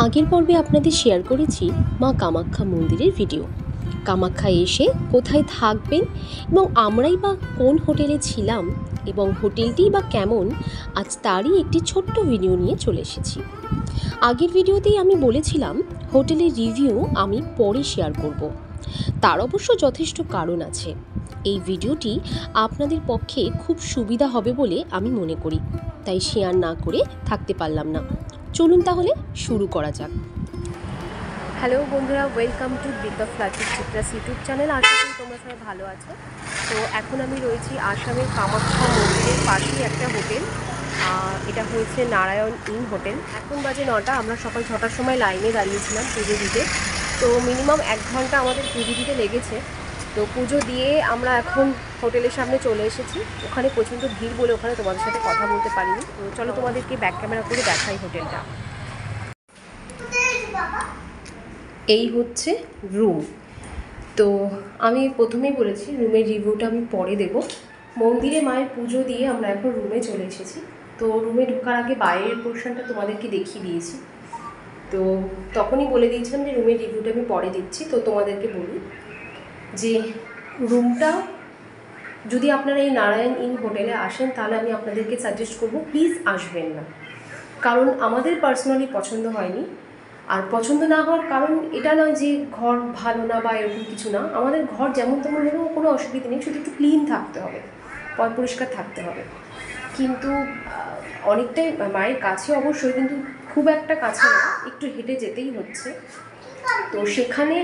আগের পর্বে আপনাদের শেয়ার করেছি মা কামাখ্যা মন্দিরের ভিডিও। কামাখ্যায় এসে কোথায় থাকবেন এবং আমরাই বা কোন হোটেলে ছিলাম এবং হোটেলটি বা কেমন, আজ তারই একটি ছোট্ট ভিডিও নিয়ে চলে এসেছি। আগের ভিডিওতেই আমি বলেছিলাম হোটেলের রিভিউ আমি পরে শেয়ার করব। তার অবশ্য যথেষ্ট কারণ আছে। এই ভিডিওটি আপনাদের পক্ষে খুব সুবিধা হবে বলে আমি মনে করি, তাই শেয়ার না করে থাকতে পারলাম না। চলুন তাহলে শুরু করা যাক। হ্যালো বন্ধুরা, ওয়েলকাম টু বৃদ্ধা ফ্ল্যাটের চিত্রাস ইউটিউব চ্যানেল। আশা করি তোমরা সবাই ভালো আছো। তো এখন আমি রয়েছি আসামের কামাখ্যা মন্দিরের পাশেই একটা হোটেল। এটা হয়েছে নারায়ণ ইন হোটেল। এখন বাজে 9টা। আমরা সকাল 6টার সময় লাইনে দাঁড়িয়েছিলাম পুজো দিতে। তো মিনিমাম 1 ঘন্টা আমাদের পুজো দিতে লেগেছে। তো পুজো দিয়ে আমরা এখন হোটেলের সামনে চলে এসেছি। ওখানে প্রচণ্ড ভিড় বলে ওখানে তোমাদের সাথে কথা বলতে পারিনি। তো চলো তোমাদেরকে ব্যাক ক্যামেরা করে দেখাই হোটেলটা। এই হচ্ছে রুম। তো আমি প্রথমেই বলেছি রুমের রিভিউটা আমি পরে দেব। মন্দিরে মায়ের পুজো দিয়ে আমরা এখন রুমে চলে এসেছি। তো রুমে ঢোকার আগে বাইরের পোর্শনটা তোমাদেরকে দেখিয়ে দিয়েছি। তো তখনই বলে দিয়েছিলাম যে রুমের রিভিউটা আমি পরে দিচ্ছি। তো তোমাদেরকে বলি যে রুমটা যদি আপনারা এই নারায়ণ ইন হোটেলে আসেন তাহলে আমি আপনাদেরকে সাজেস্ট করব প্লিজ আসবেন না। কারণ আমাদের পার্সোনালি পছন্দ হয়নি। আর পছন্দ না হওয়ার কারণ এটা নয় যে ঘর ভালো না বা এরকম কিছু না। আমাদের ঘর যেমন তেমন হলেও কোনো অসুবিধা নেই, শুধু একটু ক্লিন থাকতে হবে, পরিষ্কার থাকতে হবে। কিন্তু অনেকটাই মায়ের কাছে অবশ্যই, কিন্তু খুব একটা কাছে না, একটু হেঁটে যেতেই হচ্ছে। তো সেখানে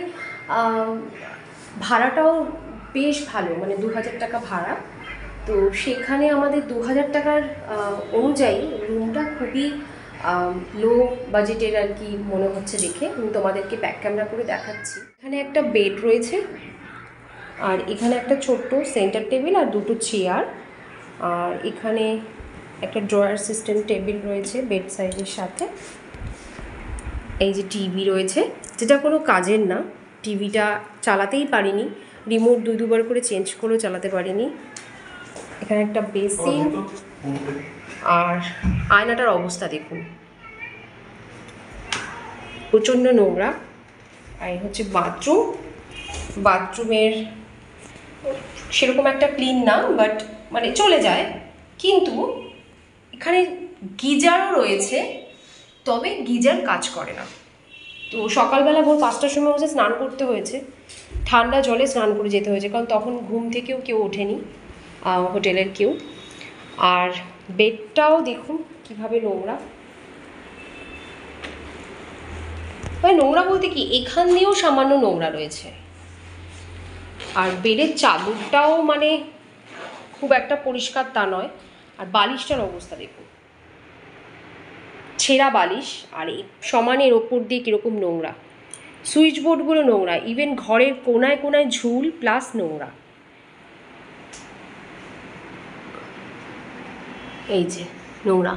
ভাড়াটাও বেশ ভালো, মানে 2000 টাকা ভাড়া। তো সেখানে আমাদের 2000 টাকার অনুযায়ী রুমটা খুবই লো বাজেটের আর কি মনে হচ্ছে দেখে। আমি তোমাদেরকে ব্যাক ক্যামেরা করে দেখাচ্ছি। এখানে একটা বেড রয়েছে, আর এখানে একটা ছোট্ট সেন্টার টেবিল আর দুটো চেয়ার, আর এখানে একটা ড্রয়ার সিস্টেম টেবিল রয়েছে বেড সাইডের সাথে। এই যে টিভি রয়েছে, যেটা কোনো কাজের না, টিভিটা চালাতেই পারিনি, রিমোট দুবার করে চেঞ্জ করেও চালাতে পারিনি। এখানে একটা বেসিন, আর আয়নাটার অবস্থা দেখুন, প্রচণ্ড নোংরা। আর হচ্ছে বাথরুম। বাথরুমের সেরকম একটা ক্লিন না, বাট মানে চলে যায়। কিন্তু এখানে গিজারও রয়েছে, তবে গিজার কাজ করে না। তো সকালবেলা ভোর 5টার সময় হচ্ছে স্নান করতে হয়েছে, ঠান্ডা জলে স্নান করে যেতে হয়েছে, কারণ তখন ঘুম থেকেও কেউ ওঠেনি হোটেলের কেউ। আর বেডটাও দেখুন কীভাবে নোংরা। মানে নোংরা বলতে কি, এখান দিয়েও সামান্য নোংরা রয়েছে। আর বেডের চাদরটাও মানে খুব একটা পরিষ্কার তা নয়। আর বালিশটার অবস্থা দেখুন, ছেঁড়া বালিশ, আর এই সমানের ওপর দিয়ে কীরকম নোংরা। সুইচ বোর্ডগুলো নোংরা, ইভেন ঘরের কোনায় কোনায় ঝুল প্লাস নোংরা। এই যে নোংরা।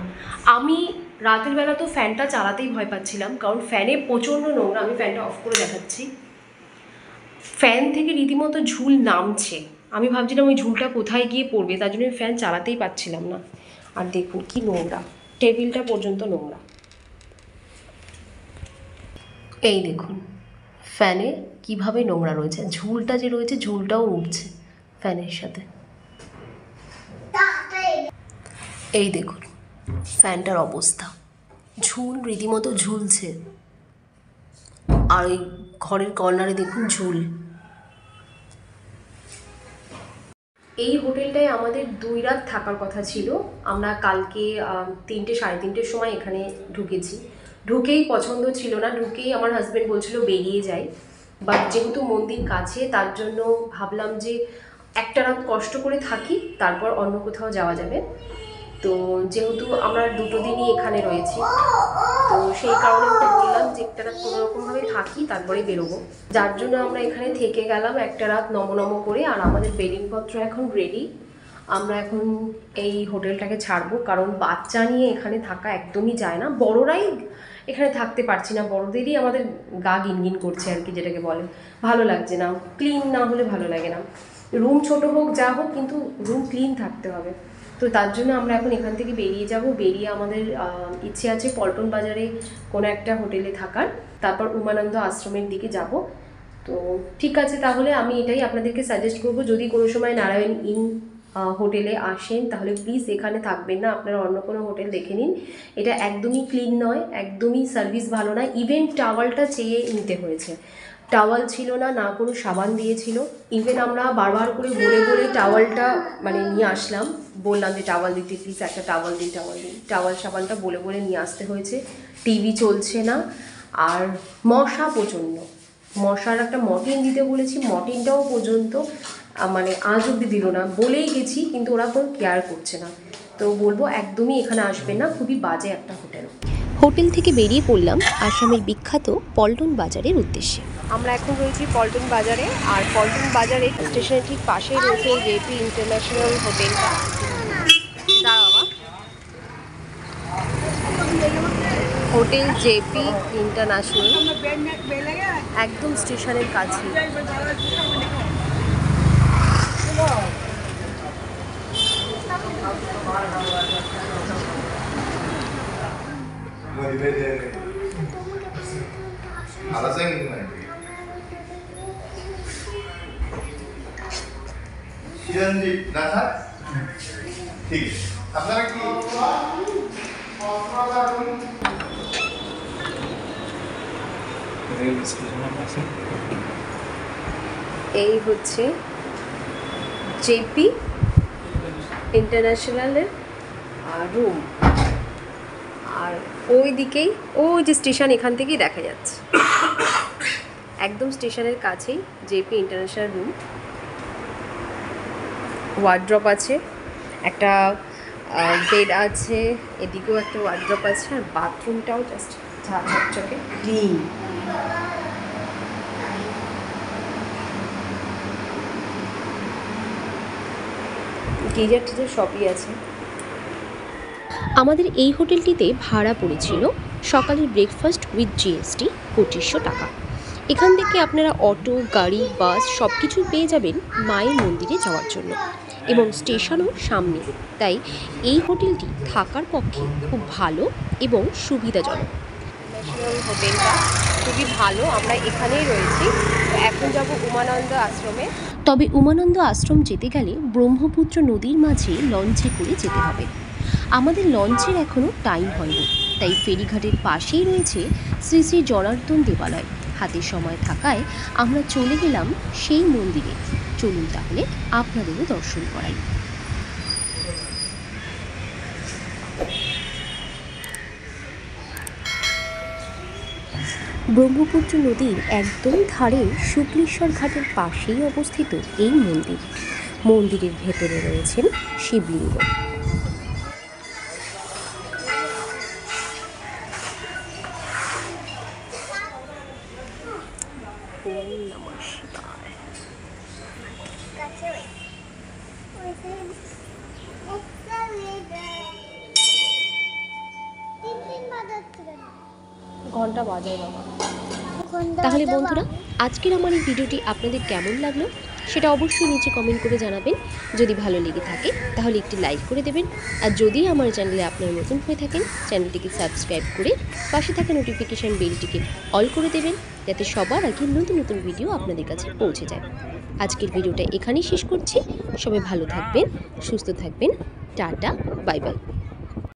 আমি রাতের বেলা তো ফ্যানটা চালাতেই ভয় পাচ্ছিলাম, কারণ ফ্যানে প্রচণ্ড নোংরা। আমি ফ্যানটা অফ করে দেখাচ্ছি। ফ্যান থেকে রীতিমতো ঝুল নামছে। আমি ভাবছিলাম ওই ঝুলটা কোথায় গিয়ে পড়বে, তার জন্য ফ্যান চালাতেই পারছিলাম না। আর দেখুন কি নোংরা, টেবিলটা পর্যন্ত নোংরা। এই দেখুন ফ্যানে কিভাবে নোংরা রয়েছে, ঝুলটা যে রয়েছে ঝুলটাও উঠছে ফ্যানের সাথে। এই দেখুন ফ্যানটার অবস্থা, ঝুল রীতিমতো ঝুলছে। আর ওই ঘরের কর্নারে দেখুন ঝুল। এই হোটেলটায় আমাদের 2 রাত থাকার কথা ছিল। আমরা কালকে 3টে সাড়ে 3টের সময় এখানে ঢুকেছি। ঢুকেই পছন্দ ছিল না, ঢুকেই আমার হাজব্যান্ড বলছিল বেরিয়ে যাই। বাট যেহেতু মন্দির কাছে, তার জন্য ভাবলাম যে একটা রাত কষ্ট করে থাকি, তারপর অন্য কোথাও যাওয়া যাবে। তো যেহেতু আমরা 2টো দিনই এখানে রয়েছি, তো সেই কারণে ওকে বললাম যে একটা রাত কোনোরকমভাবে থাকি, তারপরে বেরোবো। যার জন্য আমরা এখানে থেকে গেলাম একটা রাত নম করে। আর আমাদের বেডিংপত্র এখন রেডি। আমরা এখন এই হোটেলটাকে ছাড়বো, কারণ বাচ্চা নিয়ে এখানে থাকা একদমই যায় না। বড়রাই এখানে থাকতে পারছি না, বড়দেরই আমাদের গা গিনগিন করছে আর কি, যেটাকে বলে। ভালো লাগছে না, ক্লিন না হলে ভালো লাগে না। রুম ছোট হোক যা হোক, কিন্তু রুম ক্লিন থাকতে হবে। তো তার জন্য আমরা এখন এখান থেকে বেরিয়ে যাব। বেরিয়ে আমাদের ইচ্ছে আছে পল্টন বাজারে কোনো একটা হোটেলে থাকার, তারপর উমানন্দ আশ্রমের দিকে যাব। তো ঠিক আছে, তাহলে আমি এটাই আপনাদেরকে সাজেস্ট করব, যদি কোনো সময় নারায়ণ ইন হোটেলে আসেন তাহলে প্লিজ এখানে থাকবেন না, আপনারা অন্য কোনো হোটেল দেখে নিন। এটা একদমই ক্লিন নয়, একদমই সার্ভিস ভালো নয়। ইভেন টাওয়ালটা চেয়ে নিতে হয়েছে, টাওয়াল ছিল না, না কোনো সাবান দিয়েছিল। ইভেন আমরা বারবার করে বলে বলে টাওয়ালটা মানে নিয়ে আসলাম, বললাম যে টাওয়াল দিতে প্লিজ, একটা টাওয়াল দিন, টাওয়াল দিন। টাওয়াল সাবানটা বলে বলে নিয়ে আসতে হয়েছে। টিভি চলছে না, আর মশা প্রচণ্ড। মশার একটা মর্টিন দিতে বলেছি, মর্টিনটাও পর্যন্ত মানে আজ অব্দি দিল না। বলেই গেছি কিন্তু ওরা কোনো কেয়ার করছে না। তো বলবো একদমই এখানে আসবেন না, খুবই বাজে একটা হোটেল। হোটেল থেকে বেরিয়ে পড়লাম আসামের বিখ্যাত পল্টন বাজারের উদ্দেশ্যে। আমরা এখন রয়েছি পল্টন বাজারে, আর পল্টন বাজারে স্টেশনের ঠিক পাশেই রয়েছে জেপি ইন্টারন্যাশনাল হোটেলটা। বাবা, হোটেল জেপি ইন্টারন্যাশনাল একদম স্টেশনের কাছে। আপনারা কি এই হচ্ছে জেপি ইন্টারন্যাশনালের রুম, আর ওই দিকেই ওই যে স্টেশন, এখান থেকেই দেখা যাচ্ছে একদম স্টেশনের কাছেই জেপি ইন্টারন্যাশনাল রুম। ওয়ার্ড্রপ আছে, একটা বেড আছে, এদিকেও একটা ওয়ার্ড্রপ আছে, আর বাথরুমটাও জাস্ট ঝকঝকে ক্লিন। গিজার টিজার সবই আছে। আমাদের এই হোটেলটিতে ভাড়া পড়েছিল সকালের ব্রেকফাস্ট উইথ জিএসটি 2500 টাকা। এখান থেকে আপনারা অটো, গাড়ি, বাস সব কিছুই পেয়ে যাবেন মায়ের মন্দিরে যাওয়ার জন্য, এবং স্টেশনও সামনে। তাই এই হোটেলটি থাকার পক্ষে খুব ভালো এবং সুবিধাজনক। ন্যাশনাল হোটেলটা খুবই ভালো, আমরা এখানেই রয়েছি। তো এখন যাব উমানন্দ আশ্রমে। তবে উমানন্দ আশ্রম যেতে গেলে ব্রহ্মপুত্র নদীর মাঝে লঞ্চে করে যেতে হবে। আমাদের লঞ্চের এখনও টাইম হয়নি, তাই ফেরিঘাটের পাশেই রয়েছে শ্রী শ্রী জনার্দন দেবালয়। হাতে সময় থাকায় আমরা চলে গেলাম সেই মন্দিরে। চলুন তাহলে আপনাদেরও দর্শন করাই। ব্রহ্মপুত্র নদীর একদম ধারে শুক্লেশ্বর ঘাটের পাশেই অবস্থিত এই মন্দির। মন্দিরের ভেতরে রয়েছেন শিবলিঙ্গ। ঘন্টা বাজায় বাবা। তাহলে বন্ধুরা, আজকের আমার এই ভিডিওটি আপনাদের কেমন লাগলো সেটা অবশ্যই নিচে কমেন্ট করে জানাবেন। যদি ভালো লেগে থাকে তাহলে একটি লাইক করে দেবেন, আর যদি আমার চ্যানেলে আপনারা নতুন হয়ে থাকেন চ্যানেলটিকে সাবস্ক্রাইব করে পাশে থাকা নোটিফিকেশান বেলটিকে অল করে দেবেন, যাতে সবার আগে নতুন নতুন ভিডিও আপনাদের কাছে পৌঁছে যায়। আজকের ভিডিওটা এখানেই শেষ করছি। সবাই ভালো থাকবেন, সুস্থ থাকবেন। Tata, bye bye.